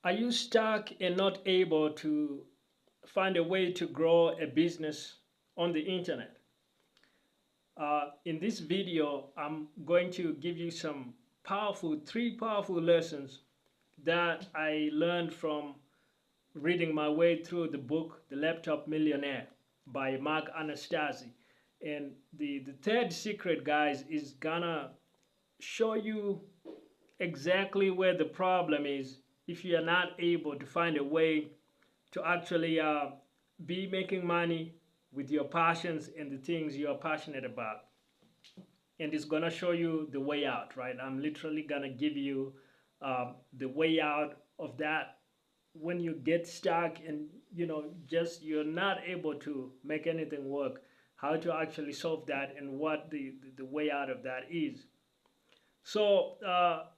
Are you stuck and not able to find a way to grow a business on the internet? In this video, I'm going to give you some three powerful lessons that I learned from reading my way through the book, The Laptop Millionaire by Mark Anastasi. And the third secret, guys, is gonna show you exactly where the problem is if you are not able to find a way to actually be making money with your passions and the things you are passionate about. And it's gonna show you the way out, right? I'm literally gonna give you the way out of that when you get stuck and just you're not able to make anything work, how to actually solve that and what the way out of that is. So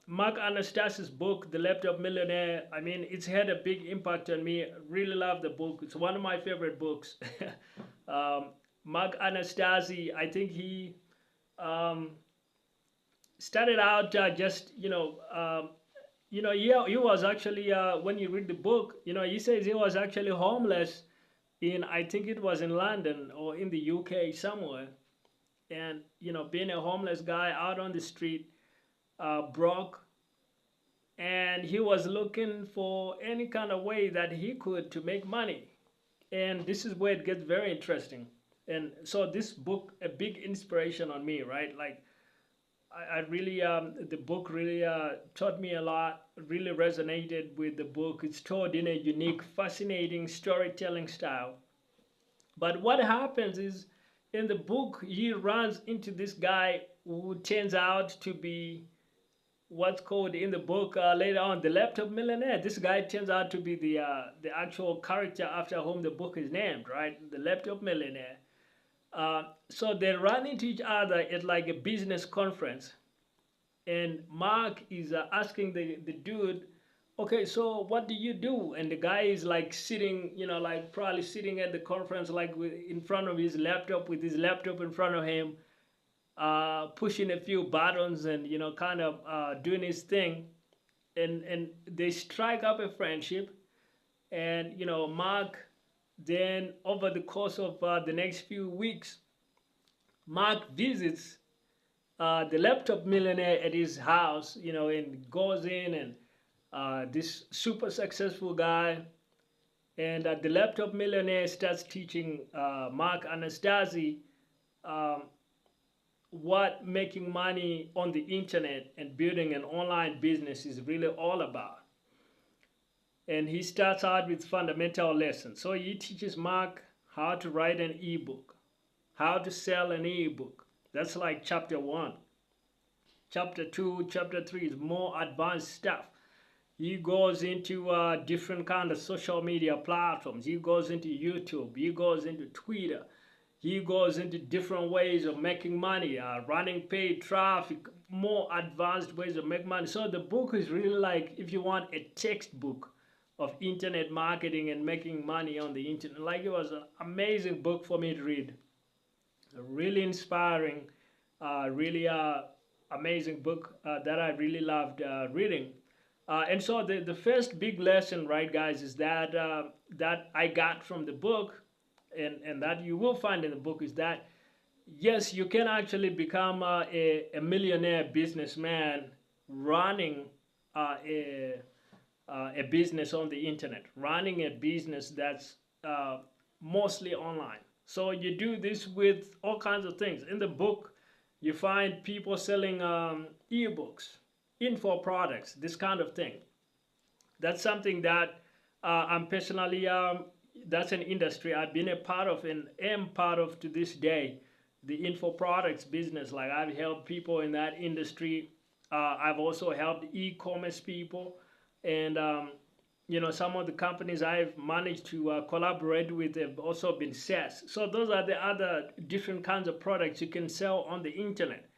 Mark Anastasi's book, The Laptop Millionaire, I mean, it's had a big impact on me. I really love the book. It's one of my favorite books. Mark Anastasi, I think he um, started out he was actually, when you read the book, he says he was actually homeless in, I think it was in London or in the UK somewhere. And, being a homeless guy out on the street, broke, and he was looking for any kind of way that he could to make money. And this is where it gets very interesting. And so this book, a big inspiration on me, right? Like I really, the book really taught me a lot, really resonated with the book. It's told in a unique, fascinating storytelling style. But what happens is in the book, he runs into this guy who turns out to be what's called in the book later on the Laptop Millionaire. This guy turns out to be the actual character after whom the book is named, right? The Laptop Millionaire. So they run into each other at like a business conference, and Mark is asking the dude, okay, so what do you do? And the guy is like sitting, like probably sitting at the conference, like in front of his laptop, with his laptop in front of him, pushing a few buttons and kind of doing his thing, and they strike up a friendship. And Mark, then over the course of the next few weeks, Mark visits the Laptop Millionaire at his house, and goes in, and this super successful guy, and the Laptop Millionaire starts teaching Mark Anastasi um, what making money on the internet and building an online business is really all about. And he starts out with fundamental lessons. So he teaches Mark how to write an ebook, how to sell an ebook. That's like chapter 1. Chapter 2, chapter 3 is more advanced stuff. He goes into different kind of social media platforms. He goes into YouTube. He goes into Twitter. He goes into different ways of making money, running paid traffic, more advanced ways of making money. So the book is really like, if you want, a textbook of internet marketing and making money on the internet. Like, it was an amazing book for me to read. Really inspiring, really amazing book that I really loved reading. And so the first big lesson, right, guys, is that that I got from the book, and that you will find in the book, is that yes, you can actually become a millionaire businessman running a business on the internet, running a business that's mostly online. So you do this with all kinds of things. In the book, you find people selling ebooks, info products, this kind of thing. That's something that I'm personally, that's an industry I've been a part of and am part of to this day, the info products business. Like, I've helped people in that industry. I've also helped e-commerce people, and some of the companies I've managed to collaborate with have also been SaaS. So those are the other different kinds of products you can sell on the internet.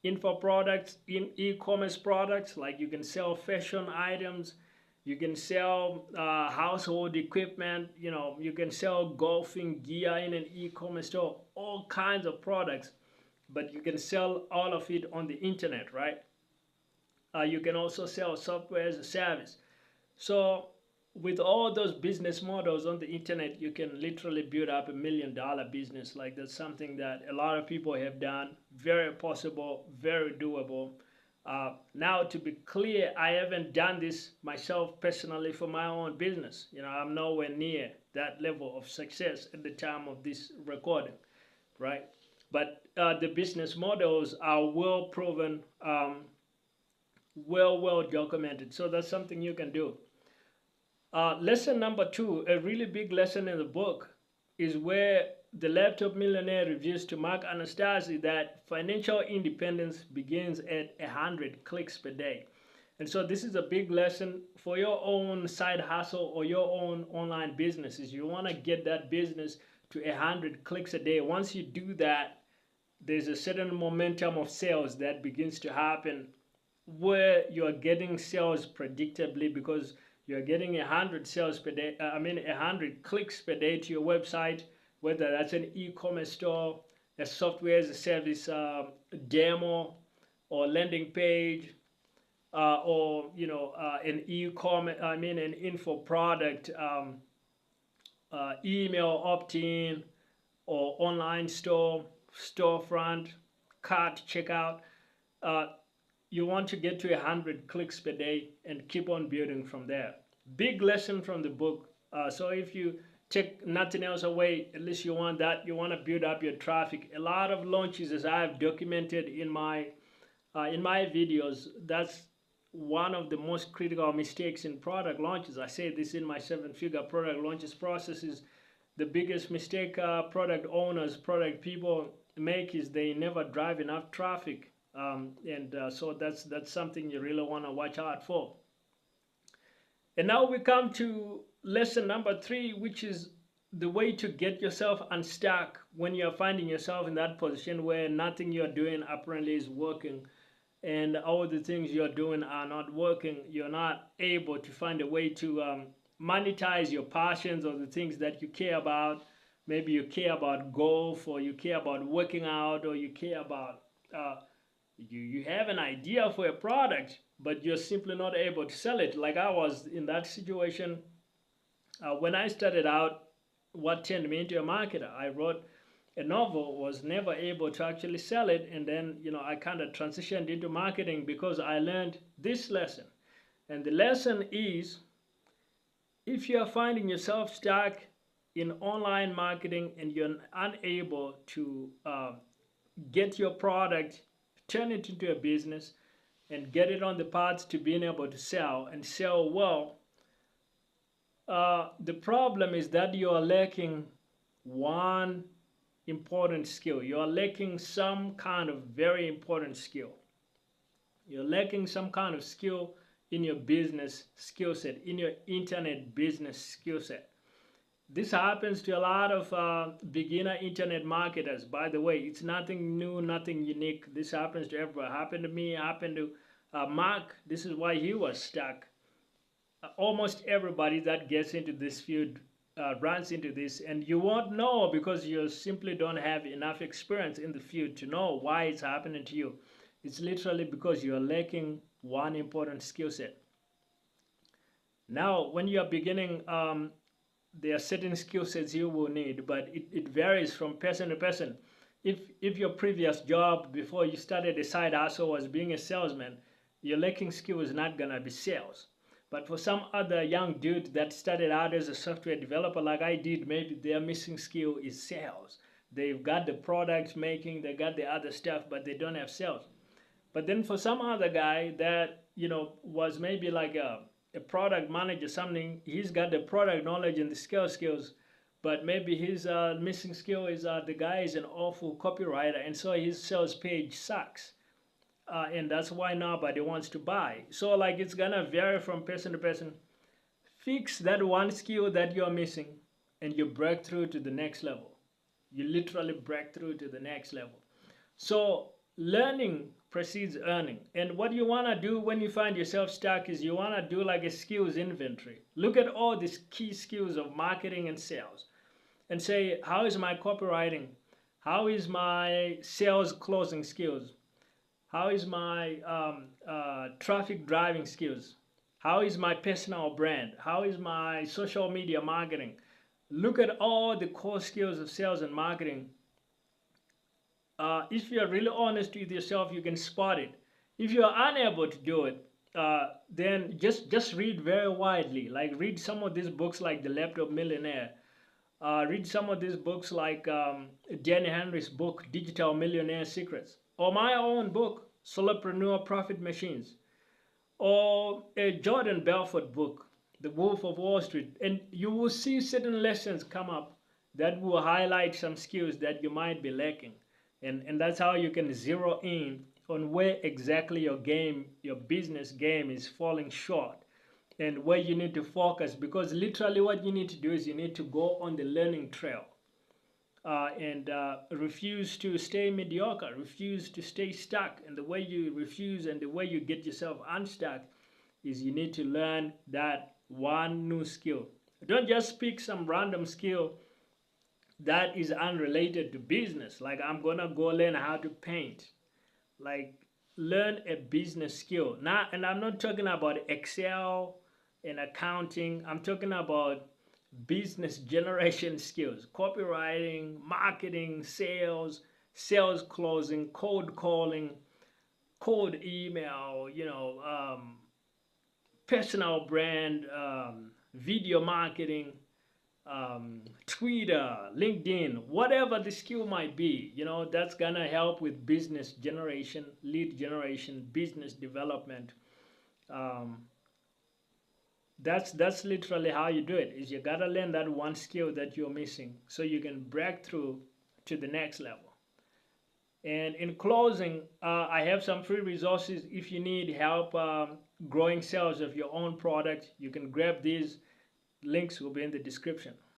Info products, e-commerce products, like you can sell fashion items, you can sell household equipment, you can sell golfing gear in an e-commerce store, all kinds of products, but you can sell all of it on the internet, right? You can also sell software as a service. So with all those business models on the internet, you can literally build up $1 million business. Like, that's something that a lot of people have done. Very possible, very doable. Now, to be clear, I haven't done this myself personally for my own business. You know, I'm nowhere near that level of success at the time of this recording, right? But the business models are well proven, well documented. So that's something you can do. Lesson number 2, a really big lesson in the book, is where the Laptop Millionaire reveals to Mark Anastasi that financial independence begins at 100 clicks per day. And so this is a big lesson for your own side hustle or your own online businesses. You want to get that business to 100 clicks a day. Once you do that, there's a certain momentum of sales that begins to happen where you're getting sales predictably, because you're getting 100 sales per day, 100 clicks per day to your website, whether that's an e-commerce store, a software as a service demo, or landing page, or an e-commerce, an info product, email opt-in, or online store, storefront, cart checkout. You want to get to 100 clicks per day and keep on building from there. Big lesson from the book. So if you take nothing else away, at least you want that. You want to build up your traffic. A lot of launches, as I have documented in my videos, that's one of the most critical mistakes in product launches. I say this in my 7-figure product launches process. Is the biggest mistake product owners, product people make is they never drive enough traffic. So that's something you really want to watch out for. And now we come to lesson number 3, which is the way to get yourself unstuck when you're finding yourself in that position where nothing you're doing apparently is working, and all the things you're doing are not working. You're not able to find a way to monetize your passions or the things that you care about. Maybe you care about golf, or you care about working out, or you care about you have an idea for a product, but you're simply not able to sell it. Like I was in that situation when I started out. What turned me into a marketer, I wrote a novel, was never able to actually sell it, and then I kind of transitioned into marketing because I learned this lesson. And the lesson is, if you're finding yourself stuck in online marketing and you're unable to get your product, turn it into a business, and get it on the path to being able to sell and sell well, the problem is that you are lacking one important skill. You are lacking some kind of very important skill. You're lacking some kind of skill in your business skill set, in your internet business skill set. This happens to a lot of beginner internet marketers. By the way, it's nothing new, nothing unique. This happens to everyone. It happened to me, it happened to Mark. This is why he was stuck. Almost everybody that gets into this field runs into this, and you won't know because you simply don't have enough experience in the field to know why it's happening to you. It's literally because you're lacking one important skill set. Now, when you're beginning, there are certain skill sets you will need, but it varies from person to person. If your previous job before you started a side hustle was being a salesman, your lacking skill is not gonna be sales. But for some other young dude that started out as a software developer like I did, maybe their missing skill is sales. They've got the product making, they got the other stuff, but they don't have sales. But then for some other guy that was maybe like a product manager, something, he's got the product knowledge and the skills, but maybe his missing skill is the guy is an awful copywriter, and so his sales page sucks. And that's why nobody wants to buy. So like it's gonna vary from person to person. Fix that one skill that you're missing and you break through to the next level. You literally break through to the next level. So learning precedes earning. And what you want to do when you find yourself stuck is you want to do like a skills inventory. Look at all these key skills of marketing and sales and say, how is my copywriting? How is my sales closing skills? How is my traffic driving skills? How is my personal brand? How is my social media marketing? Look at all the core skills of sales and marketing. If you're really honest with yourself, you can spot it. If you're unable to do it, then just read very widely. Like read some of these books like The Laptop Millionaire. Read some of these books like Danny Henry's book, Digital Millionaire Secrets, or my own book, Solopreneur Profit Machines, or a Jordan Belfort book, The Wolf of Wall Street. And you will see certain lessons come up that will highlight some skills that you might be lacking. And that's how you can zero in on where exactly your business game is falling short and where you need to focus, because literally what you need to do is you need to go on the learning trail and refuse to stay mediocre, refuse to stay stuck. And the way you refuse and the way you get yourself unstuck is you need to learn that one new skill. Don't just pick some random skill that is unrelated to business. Like, I'm gonna go learn how to paint. Like, learn a business skill. Now, and I'm not talking about Excel and accounting. I'm talking about business generation skills, copywriting, marketing, sales closing, cold calling, cold email, personal brand, video marketing, Twitter, LinkedIn, whatever the skill might be, that's gonna help with business generation, lead generation, business development. That's literally how you do it. Is you gotta learn that one skill that you're missing so you can break through to the next level. And in closing, I have some free resources. If you need help growing sales of your own product, you can grab these. Links will be in the description.